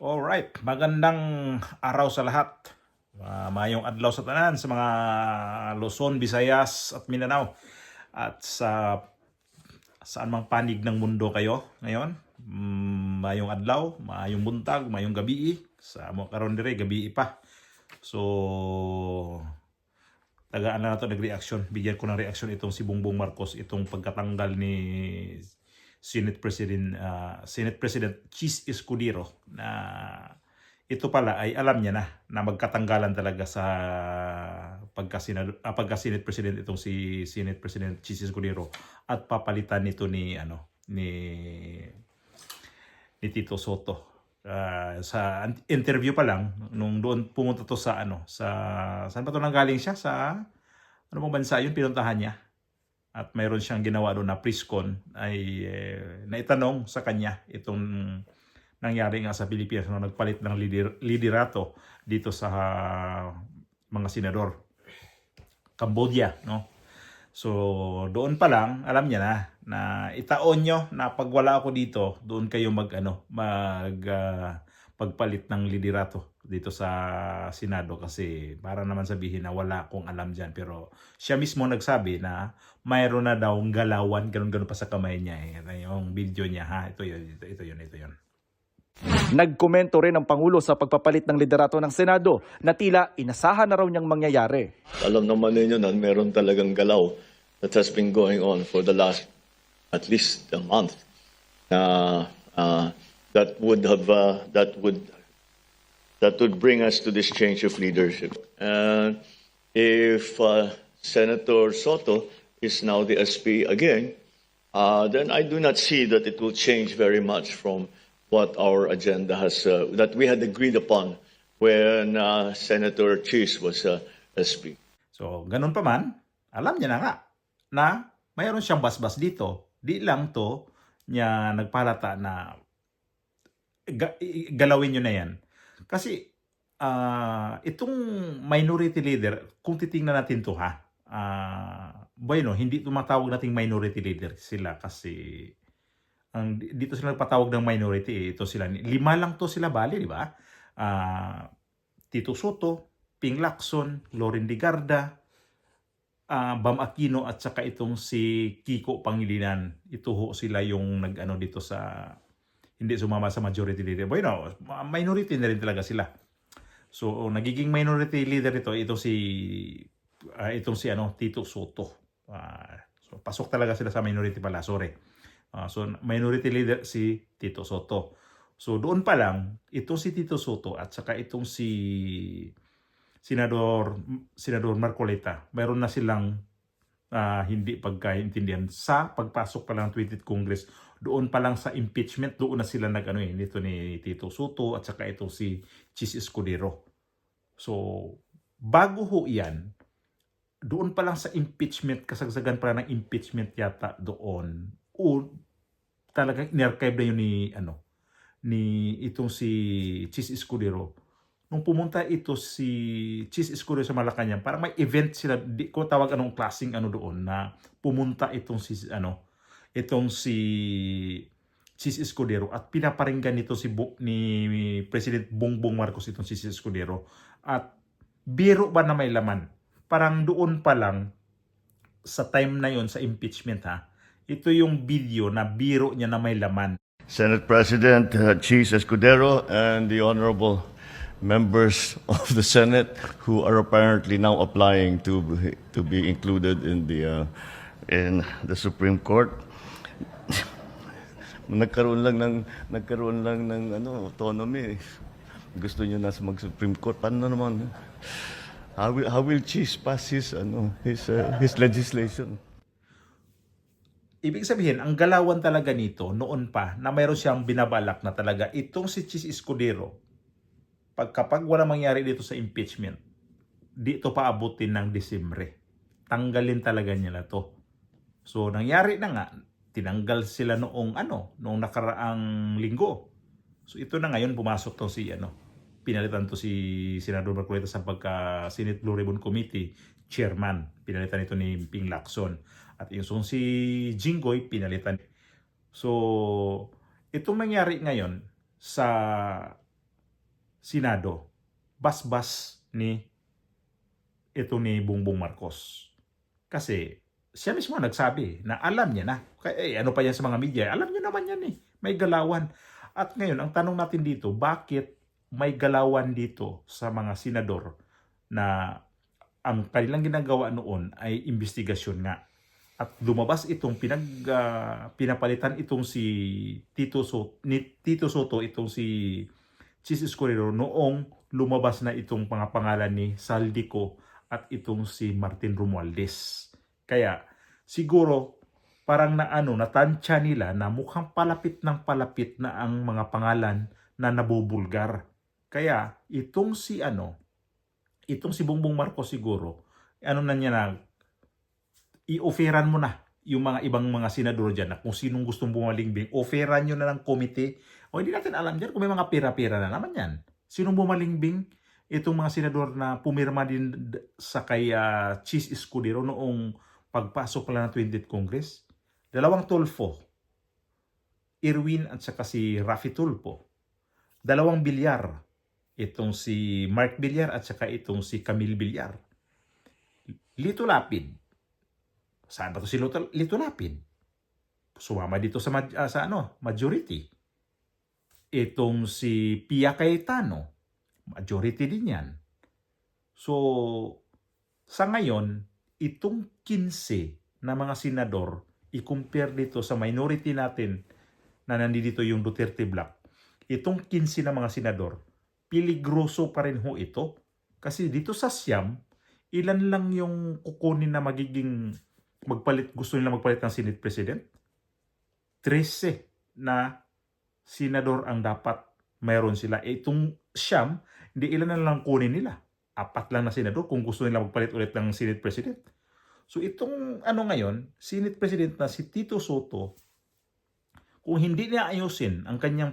Alright, magandang araw sa lahat. Mayong adlaw sa tanan sa mga Luzon, Visayas at Mindanao. At sa saan mang panig ng mundo kayo ngayon. Mayong adlaw, mayong buntag, mayong gabi. Sa mo karon dire gabi pa. So tagaan na nato nagreaksyon. Bigyan ko ng reaksyon itong si Bongbong Marcos itong pagkatanggal ni Senate President Chis Escudero na ito pala ay alam niya na magkatanggalan talaga sa pagka-Senate President itong si Senate President Chis Escudero at papalitan nito ni Tito Soto. Sa interview pa lang nung doon pumunta to sa saan ba to nanggaling siya sa ano bang bansa yun pinuntahan niya at mayroon siyang ginawa doon na press-con ay naitanong sa kanya itong nangyari nga sa Pilipinas na nagpalit ng liderato dito sa mga senador Cambodia, no? So doon pa lang alam niya na itaon nyo na pag wala ako dito, doon kayo pagpalit ng liderato dito sa Senado kasi para naman sabihin na wala akong alam diyan, pero siya mismo nagsabi na mayroon na daw galawan ganun pa sa kamay niya yung video niya ito yun. Nagkomento rin ang Pangulo sa pagpapalit ng liderato ng Senado na tila inasahan na raw niyang mangyayari. Alam naman ninyo na meron talagang galaw that has been going on for the last at least a month that would bring us to this change of leadership. And if Senator Soto is now the SP again, then I do not see that it will change very much from what our agenda has that we had agreed upon when Senator Chis was SP. So ganun pa man, alam niya na nga na mayroon siyang basbas dito. Di lang to niya nagpalata na galawin nyo na yan. Kasi itong minority leader, kung titingnan natin to hindi tumatawag nating minority leader sila kasi dito sila nagpatawag ng minority. Ito sila, 5 lang to sila bali, di ba? Tito Soto, Ping Lacson, Loren Legarda, Bam Aquino at saka itong si Kiko Pangilinan. Ito ho sila yung nag-ano dito sa hindi sumama sa majority leader. Minority na rin talaga sila. So nagiging minority leader itong si Tito Soto. So pasok talaga sila sa minority pala, sorry. So minority leader si Tito Soto. So doon pa lang itong si Tito Soto at saka itong si Senador Marcoleta, mayroon na silang hindi pagkaintindihan sa pagpasok pa lang ng 20th Congress. Doon pa lang sa impeachment, doon na sila nito ni Tito Soto at saka itong si Chis Escudero. So bago ho yan, doon pa lang sa impeachment, kasagsagan pa lang ng impeachment yata doon, talagang in-archive na yun ni itong si Chis Escudero. Nung pumunta ito si Chis Escudero sa Malacanang, parang may event sila, di ko tawag anong klaseng doon na pumunta itong si Chis Escudero at pinaparinggan nito ni President Bongbong Marcos itong si Chis Escudero. At biro ba na may laman? Parang doon pa lang sa time na yon sa impeachment ito yung video na biro niya na may laman. Senate President Chis Escudero and the honorable members of the Senate who are apparently now applying to be included in the Supreme Court. nagkaroon lang ng autonomy. Gusto niyo na mag-Supreme Court. Paano naman? How will Chis pass his legislation? Ibig sabihin, ang galawan talaga nito noon pa na mayroon siyang binabalak na talaga itong si Chis Escudero, kapag wala mangyari dito sa impeachment, dito pa abutin ng Disyembre. Tanggalin talaga nila to. So nangyari na nga, tinanggal sila noong nakaraang linggo. So ito na ngayon pumasok to pinalitan to si Senador Marcoleta sa pagka-Senate Blue Ribbon Committee chairman. Pinalitan ito ni Ping Lacson. At yung si Jinggoy, pinalitan. So, itong nangyari ngayon sa Senado, basbas ni Bongbong Marcos. Kasi siya mismo nagsabi na alam niya na. Kaya, ano pa yan sa mga media? Alam niyo naman yan eh. May galawan. At ngayon, ang tanong natin dito, bakit may galawan dito sa mga senador na ang kanilang ginagawa noon ay investigasyon nga. At lumabas itong pinapalitan itong si Tito Soto, itong si Chis Escudero noong lumabas na itong mga pangalan ni Saldico at itong si Martin Romualdez. Kaya siguro parang natansya nila na mukhang palapit na ang mga pangalan na nabubulgar. Kaya itong si Bongbong Marcos siguro, na niya na, i-offeran mo na yung mga ibang mga senador dyan na kung sinong gustong bumalingbing, offeran nyo na ng komite. O hindi natin alam dyan kung may mga pera-pera na naman yan. Sinong bumalingbing? Itong mga senador na pumirma din sa kay Chis Escudero noong pagpasok pala ng 20th Congress. Dalawang Tulfo, Irwin at saka si Raffy Tulfo. Dalawang Villar, itong si Mark Villar at saka itong si Camille Villar. Lito Lapid. Saan ba to si Lito Lapid? Sumama dito sa majority. Itong si Pia Cayetano, majority din yan. So, sa ngayon, itong 15 na mga senador, i-compare dito sa minority natin na nandito yung Duterte Black, itong 15 na mga senador, piligroso pa rin ho ito. Kasi dito sa Siam, ilan lang yung kukunin na gusto nila magpalit ng Senate President? 13 na senador ang dapat mayroon sila. Itong Siam, hindi ilan na lang kunin nila. 4 lang na senador kung gusto nila magpalit ulit ng Senate President. So itong ngayon, Senate President na si Tito Soto, kung hindi niya ayusin ang kanyang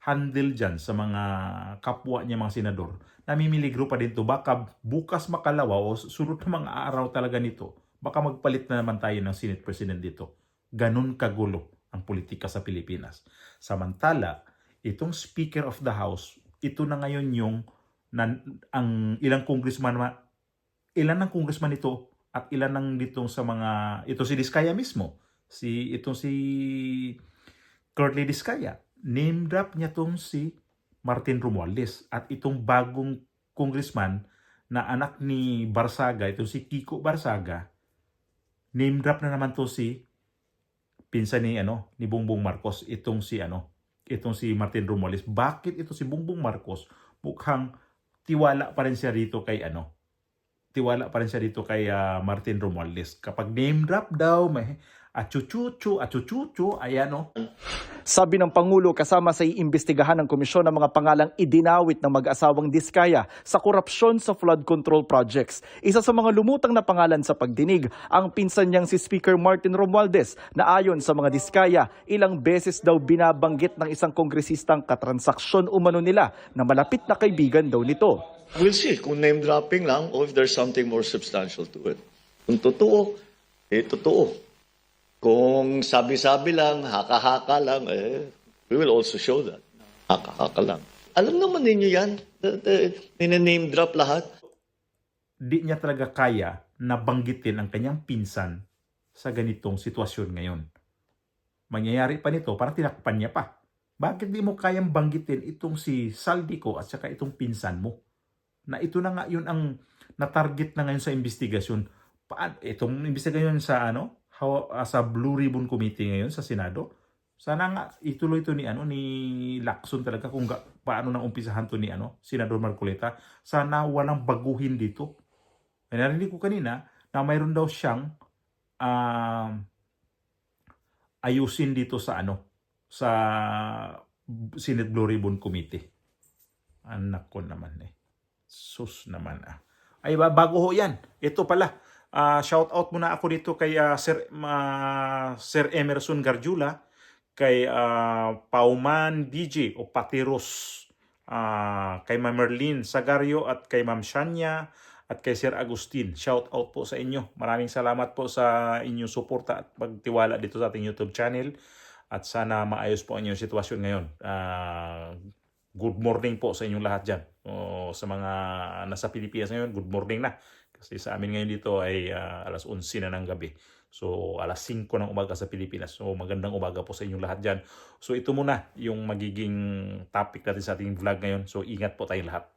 handle dyan sa mga kapwa niya mga senador, namimiligro pa din to. Baka bukas makalawa o sunod na mga araw talaga nito, baka magpalit na naman tayo ng Senate President dito. Ganun kagulo ang politika sa Pilipinas. Samantala, itong Speaker of the House, ito na ngayon yung ang ilang congressman ilan ng congressman ito at ilan ng ditong sa mga ito si Diskaya mismo. Itong si Curly Diskaya. Name drop niya tong si Martin Romualdez at itong bagong congressman na anak ni Barsaga, itong si Kiko Barsaga, name drop na naman to si pinsan ni Bongbong Marcos, itong si Martin Romualdez. Bakit ito si Bongbong Marcos mukhang tiwala pa rin siya dito kay Martin Romualdez. Kapag name drop daw, may achuchuchu, ayan. Sabi ng Pangulo kasama sa iimbestigahan ng komisyon ng mga pangalang idinawit ng mag-asawang Diskaya sa korupsyon sa flood control projects. Isa sa mga lumutang na pangalan sa pagdinig, ang pinsan niyang si Speaker Martin Romualdez na ayon sa mga Diskaya, ilang beses daw binabanggit ng isang kongresistang katransaksyon umano nila na malapit na kaibigan daw nito. We'll see kung name dropping lang or if there's something more substantial to it. Kung totoo, totoo. Kung sabi-sabi lang, haka-haka lang, we will also show that. Haka-haka lang. Alam naman ninyo yan. Name drop lahat. Di niya talaga kaya na banggitin ang kanyang pinsan sa ganitong sitwasyon ngayon. Mangyayari pa nito, parang tinakpan niya pa. Bakit di mo kayang banggitin itong si Saldico at saka itong pinsan mo? Na ito na nga yun ang na-target na ngayon sa investigasyon. Itong investigasyon sa Blue Ribbon Committee ngayon sa Senado. Sana nga ituloy ito ni Lacson talaga kung paano nang umpisahan to ni Senador Marcoleta. Sana walang baguhin dito. Narinig ko kanina na mayroon daw siyang ayusin dito sa sa Senate Blue Ribbon Committee. Anak ko naman Sus naman Ay bago ho yan. Ito pala. Shout out muna ako dito kay Sir Emerson Garjula, kay Pauman DJ o Patiros, kay Ma'am Merlin Sagario at kay Ma'am Shania at kay Sir Agustin. Shout out po sa inyo. Maraming salamat po sa inyong suporta at pagtiwala dito sa ating YouTube channel at sana maayos po ang inyong sitwasyon ngayon. good morning po sa inyong lahat dyan. Sa mga nasa Pilipinas ngayon, good morning na. Kasi sa amin ngayon dito ay alas 11 na ng gabi. So, alas 5 ng umaga sa Pilipinas. So, magandang umaga po sa inyong lahat dyan. So, ito muna yung magiging topic natin sa ating vlog ngayon. So, ingat po tayong lahat.